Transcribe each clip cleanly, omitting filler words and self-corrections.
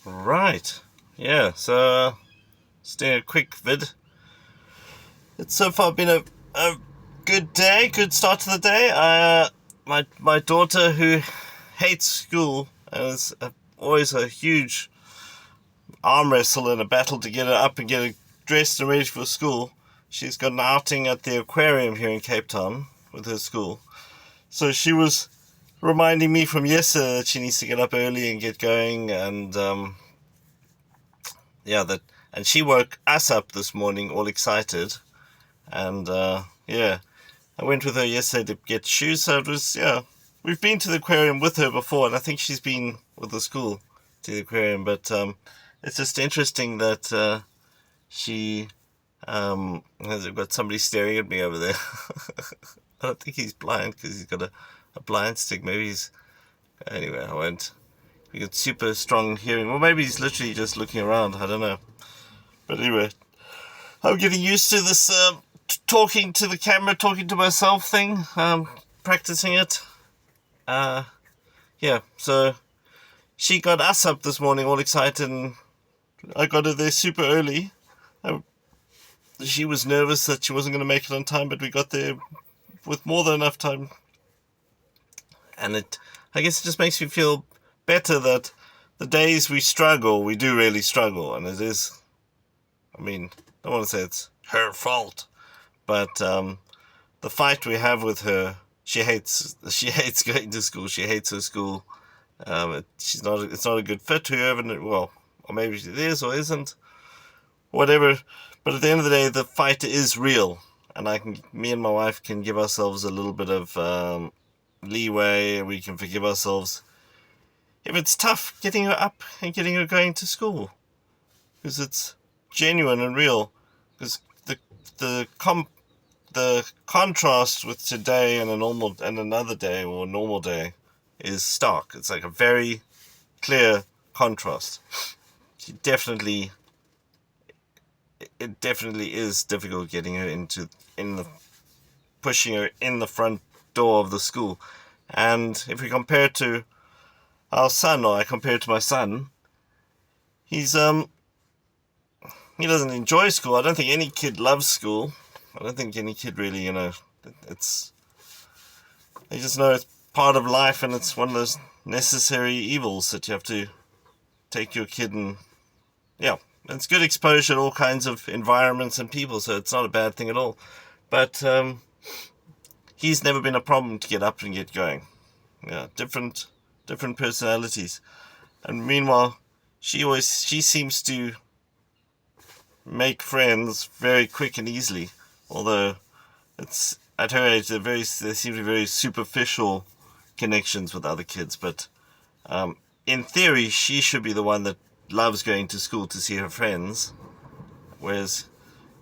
Right. Yeah, so just doing a quick vid. It's so far been a good day, good start to the day. My daughter, who hates school and is always a huge arm wrestle and a battle to get her up and get her dressed and ready for school. She's got an outing at the aquarium here in Cape Town with her school. So she was reminding me from yesterday that she needs to get up early and get going, and and she woke us up this morning all excited, and I went with her yesterday to get shoes. So it was, we've been to the aquarium with her before, and I think she's been with the school to the aquarium, but it's just interesting that she has got somebody staring at me over there. I don't think he's blind because he's got a blind stick. Maybe he's, anyway, I won't. He got super strong hearing. Well, maybe he's literally just looking around. I don't know. But anyway, I'm getting used to this talking to the camera, talking to myself thing. Practicing it. So she got us up this morning all excited, and I got her there super early. She was nervous that she wasn't going to make it on time, but we got there with more than enough time. And I guess it just makes me feel better that the days we struggle, we do really struggle. And it is, I mean, I don't want to say it's her fault, but the fight we have with her, she hates going to school. She hates her school. It's not a good fit, whoever, well, or maybe it is or isn't, whatever. But at the end of the day, the fight is real, and me and my wife can give ourselves a little bit of leeway. We can forgive ourselves if it's tough getting her up and getting her going to school, because it's genuine and real. Because the contrast with today and another day or a normal day is stark. It's like a very clear contrast. It definitely is difficult getting her pushing her in the front door of the school. And if we compare it to our son, or I compare it to my son, he doesn't enjoy school. I don't think any kid loves school. I don't think any kid really, they just know it's part of life, and it's one of those necessary evils that you have to take your kid and, it's good exposure to all kinds of environments and people, so it's not a bad thing at all. But he's never been a problem to get up and get going. Yeah, different personalities. And meanwhile, she seems to make friends very quick and easily. Although it's at her age, they seem to be very superficial connections with other kids. But in theory, she should be the one that loves going to school to see her friends, whereas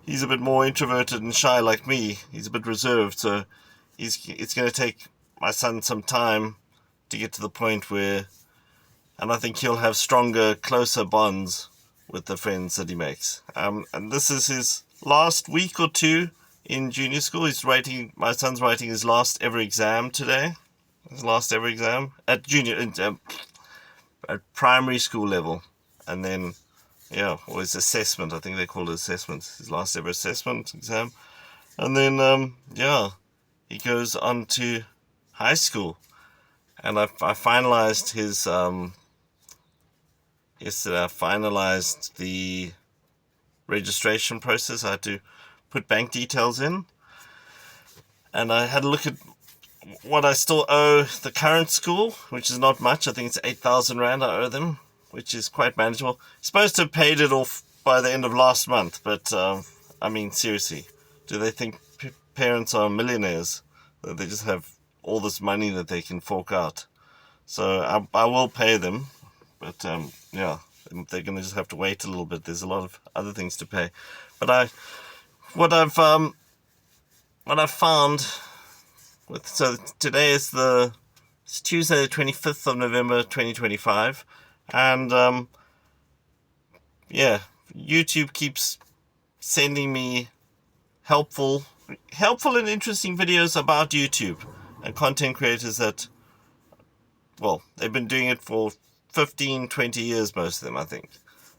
he's a bit more introverted and shy like me. He's a bit reserved, so it's going to take my son some time to get to the point where, and I think he'll have stronger, closer bonds with the friends that he makes. And this is his last week or two in junior school. My son's writing his last ever exam today. His last ever exam at at primary school level. And then, or his assessment. I think they call it assessment. His last ever assessment exam. And then, he goes on to high school. And I finalized his, yesterday I finalized the registration process. I had to put bank details in. And I had a look at what I still owe the current school, which is not much. I think it's 8,000 Rand I owe them, which is quite manageable. Supposed to have paid it off by the end of last month, but seriously, do they think parents are millionaires? That they just have all this money that they can fork out? So I will pay them, but they're going to just have to wait a little bit. There's a lot of other things to pay. But what I've found so today is it's Tuesday the 25th of November 2025, and YouTube keeps sending me helpful and interesting videos about YouTube and content creators that, well, they've been doing it for 15, 20 years, most of them, I think.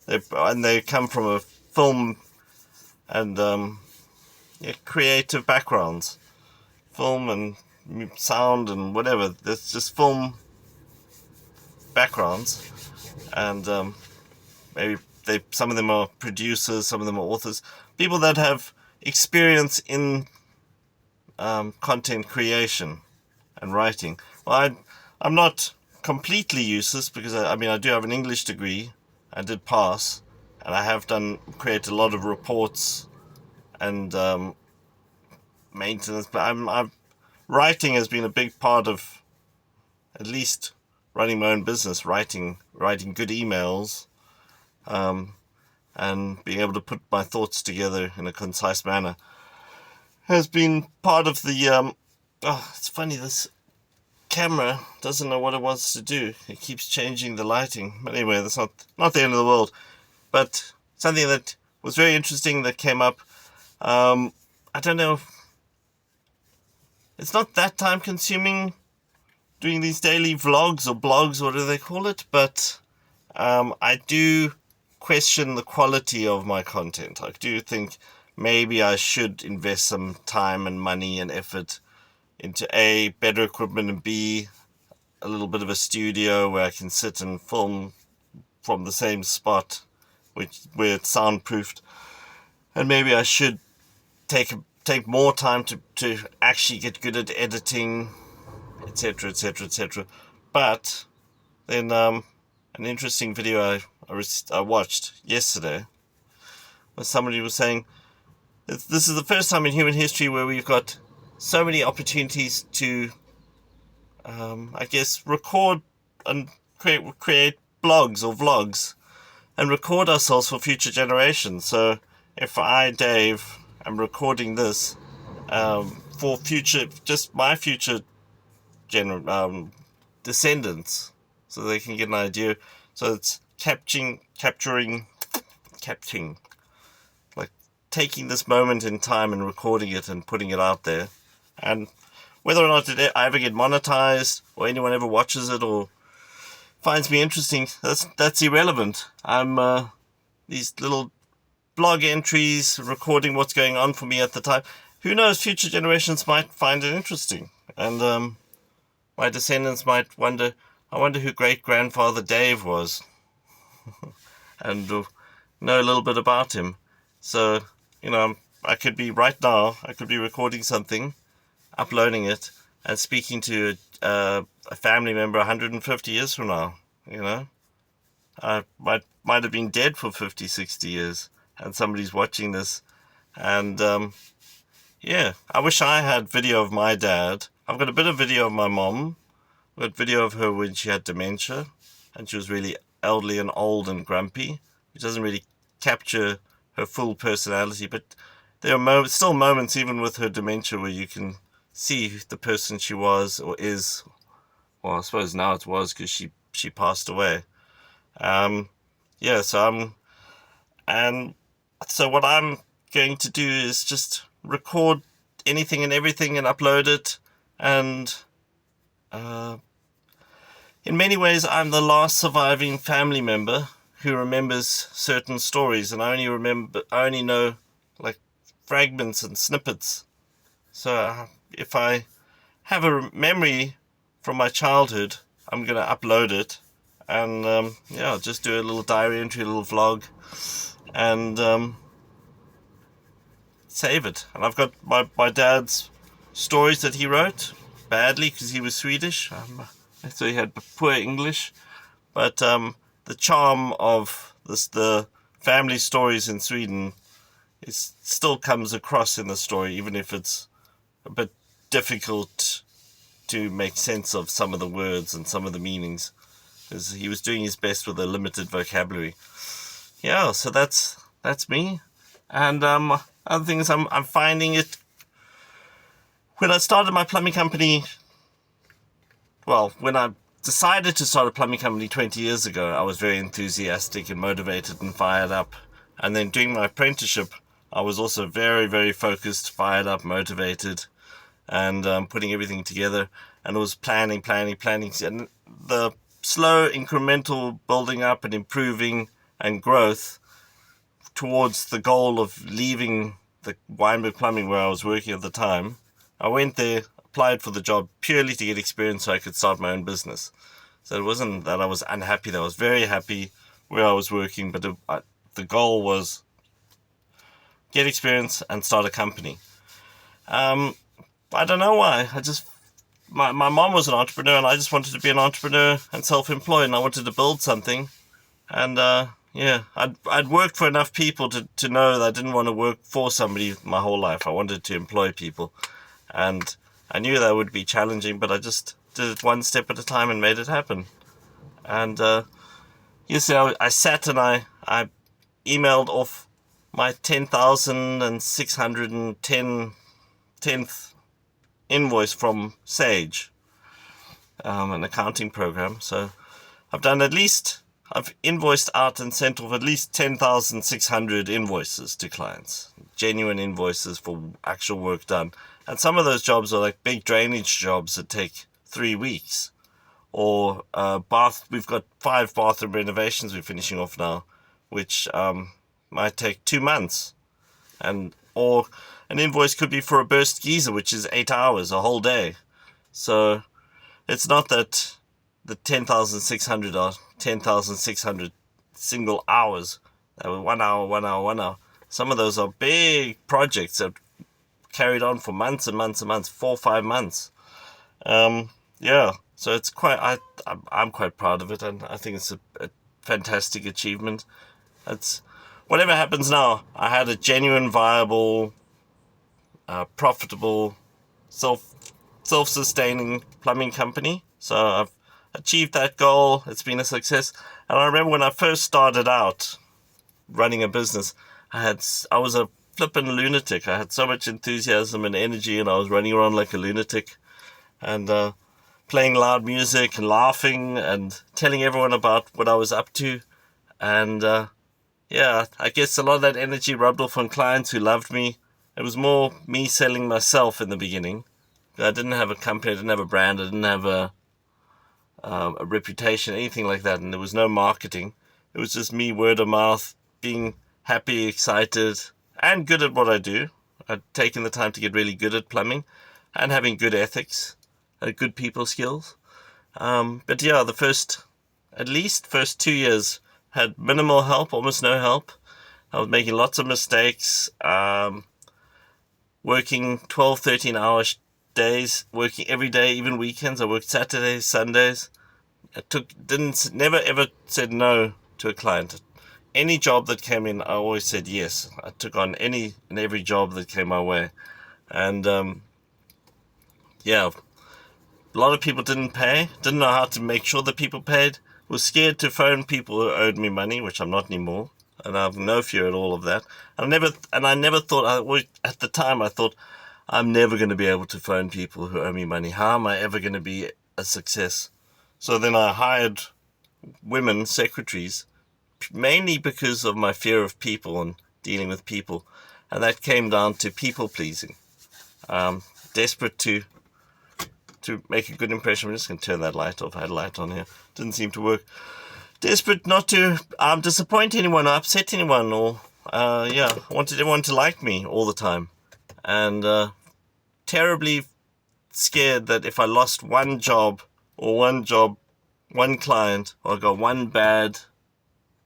They come from a film and creative backgrounds. Film and sound and whatever. There's just film backgrounds. And maybe some of them are producers, some of them are authors. People that have experience in content creation and writing. Well, I'm not completely useless because I do have an English degree. I did pass, and I have created a lot of reports and maintenance. But writing has been a big part of at least running my own business. Writing good emails, and being able to put my thoughts together in a concise manner has been part of the. It's funny, this camera doesn't know what it wants to do. It keeps changing the lighting. But anyway, that's not the end of the world. But something that was very interesting that came up. I don't know. It's not that time consuming doing these daily vlogs or blogs, or what do they call it? But I do question the quality of my content. I do think maybe I should invest some time and money and effort into A, better equipment, and B, a little bit of a studio where I can sit and film from the same spot, where it's soundproofed. And maybe I should take more time to actually get good at editing, etc, etc, etc. But then an interesting video I watched yesterday was somebody was saying this is the first time in human history where we've got so many opportunities to record and create blogs or vlogs and record ourselves for future generations. So if I, Dave, am recording this for my future descendants, so they can get an idea. So it's capturing, like taking this moment in time and recording it and putting it out there. And whether or not I ever get monetized or anyone ever watches it or finds me interesting, that's irrelevant. I'm these little blog entries recording what's going on for me at the time. Who knows, future generations might find it interesting. And my descendants might wonder, I wonder who great-grandfather Dave was. And know a little bit about him. So, I could be recording something, uploading it, and speaking to a family member 150 years from now. I might have been dead for 50, 60 years, and somebody's watching this. And I wish I had video of my dad. I've got a bit of video of my mom. I've got video of her when she had dementia, and she was really elderly and old and grumpy, which doesn't really capture her full personality. But there are still moments, even with her dementia, where you can see the person she was or is. Well, I suppose now it was because she passed away. So what I'm going to do is just record anything and everything and upload it. And in many ways, I'm the last surviving family member who remembers certain stories, and I only know like fragments and snippets. So if I have a memory from my childhood, I'm going to upload it, and I'll just do a little diary entry, a little vlog, and save it. And I've got my dad's stories that he wrote badly because he was Swedish, so he had poor English, but the charm of the family stories in Sweden still comes across in the story, even if it's a bit difficult to make sense of some of the words and some of the meanings, because he was doing his best with a limited vocabulary. Yeah, so that's me. And other things, I'm finding it. When I started my plumbing company, when I decided to start a plumbing company 20 years ago, I was very enthusiastic and motivated and fired up. And then doing my apprenticeship, I was also very, very focused, fired up, motivated, and putting everything together. And it was planning. And the slow incremental building up and improving and growth towards the goal of leaving the Weinberg Plumbing where I was working at the time. I went there, applied for the job purely to get experience so I could start my own business. So it wasn't that I was unhappy. I was very happy where I was working, but the goal was get experience and start a company. I don't know why. My mom was an entrepreneur, and I just wanted to be an entrepreneur and self-employed, and I wanted to build something. And I'd worked for enough people to know that I didn't want to work for somebody my whole life. I wanted to employ people, and I knew that would be challenging, but I just did it one step at a time and made it happen. And I sat and I emailed off my 10,610th invoice from Sage, an accounting program. So I've invoiced out and sent off at least 10,600 invoices to clients, genuine invoices for actual work done. And some of those jobs are like big drainage jobs that take 3 weeks. Or we've got 5 bathroom renovations we're finishing off now, which might take 2 months. Or an invoice could be for a burst geyser, which is 8 hours, a whole day. So it's not that the 10,600 are 10,600 single hours. That were 1 hour, 1 hour, 1 hour. Some of those are big projects that carried on for months and months and months, 4 or 5 months. So it's I'm quite proud of it, and I think it's a fantastic achievement. It's whatever happens now. I had a genuine, viable, profitable, self-sustaining plumbing company. So I've achieved that goal. It's been a success. And I remember when I first started out running a business, I was a flippin' lunatic. I had so much enthusiasm and energy, and I was running around like a lunatic, and playing loud music and laughing and telling everyone about what I was up to. And I guess a lot of that energy rubbed off on clients who loved me. It was more me selling myself in the beginning. I didn't have a company, I didn't have a brand, I didn't have a reputation, anything like that, and there was no marketing. It was just me, word of mouth, being happy, excited, and good at what I do. I'd taken the time to get really good at plumbing and having good ethics and good people skills. The first 2 years had minimal help, almost no help. I was making lots of mistakes, working 12, 13-hour days, working every day, even weekends. I worked Saturdays, Sundays. Never ever said no to a client. Any job that came in, I always said yes. I took on any and every job that came my way. And a lot of people didn't pay, didn't know how to make sure that people paid, was scared to phone people who owed me money, which I'm not anymore. And I have no fear at all of that. I never thought, at the time I thought, I'm never going to be able to phone people who owe me money. How am I ever going to be a success? So then I hired women secretaries, mainly because of my fear of people and dealing with people. And that came down to people pleasing. Desperate to make a good impression. I'm just going to turn that light off. I had a light on here. Didn't seem to work. Desperate not to disappoint anyone or upset anyone, or I wanted everyone to like me all the time. And terribly scared that if I lost one job, one client, or I got one bad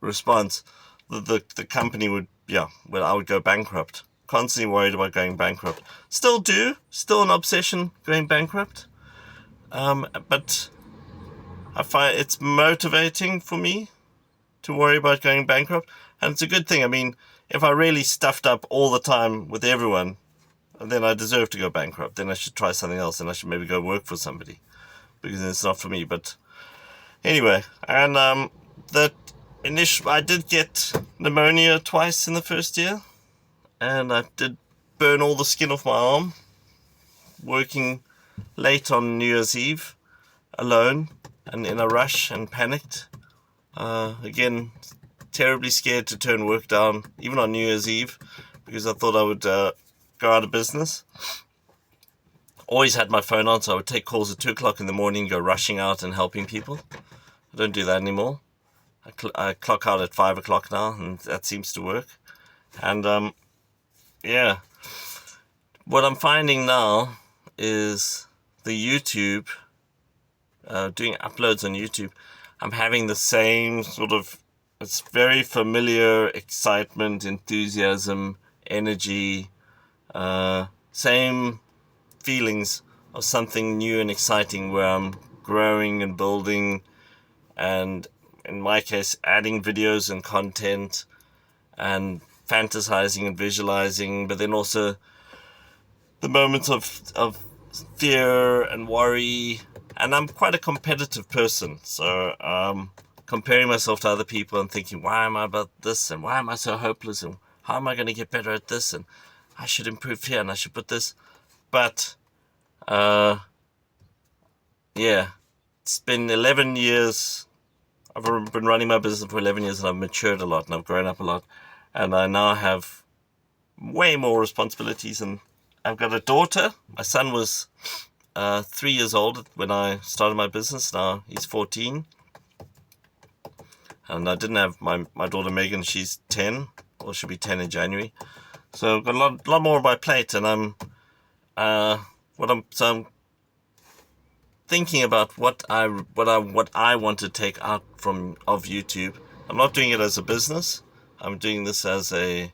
response, the company would, I would go bankrupt. Constantly worried about going bankrupt. Still an obsession going bankrupt. But I find it's motivating for me to worry about going bankrupt. And it's a good thing. I mean, if I really stuffed up all the time with everyone, then I deserve to go bankrupt. Then I should try something else, and I should maybe go work for somebody, because it's not for me. But anyway, and I did get pneumonia twice in the first year, and I did burn all the skin off my arm, working late on New Year's Eve, alone, and in a rush and panicked. Again, terribly scared to turn work down, even on New Year's Eve, because I thought I would go out of business. Always had my phone on, so I would take calls at 2 o'clock in the morning, go rushing out and helping people. I don't do that anymore. I clock out at 5 o'clock now, and that seems to work. And yeah, what I'm finding now is the YouTube, doing uploads on YouTube, I'm having the same sort of, it's very familiar excitement, enthusiasm, energy, same feelings of something new and exciting where I'm growing and building, and in my case adding videos and content and fantasizing and visualizing, but then also the moments of fear and worry. And I'm quite a competitive person, so comparing myself to other people and thinking, why am I about this, and why am I so hopeless, and how am I going to get better at this, and I should improve here, and I should put this. But yeah, it's been 11 years. I've been running my business for 11 years, and I've matured a lot, and I've grown up a lot, and I now have way more responsibilities. And I've got a daughter. My son was 3 years old when I started my business. Now he's 14. And I didn't have my daughter Megan. She's 10, or she'll be 10 in January. So I've got a lot more on my plate, and I'm thinking about what I want to take out of YouTube. I'm not doing it as a business. I'm doing this as a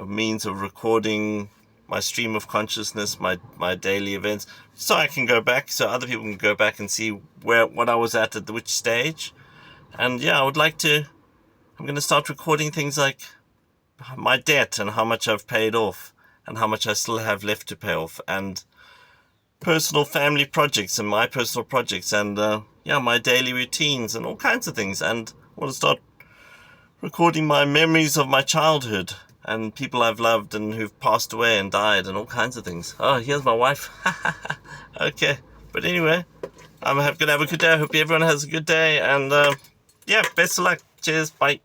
means of recording my stream of consciousness, my daily events, so I can go back, so other people can go back and see what I was at which stage. And yeah, I'm going to start recording things like my debt and how much I've paid off and how much I still have left to pay off, and personal family projects and my personal projects, and my daily routines and all kinds of things. And I want to start recording my memories of my childhood and people I've loved and who've passed away and died and all kinds of things. Oh, here's my wife. Okay, but anyway, I'm going to have a good day. I hope everyone has a good day, and best of luck. Cheers, bye.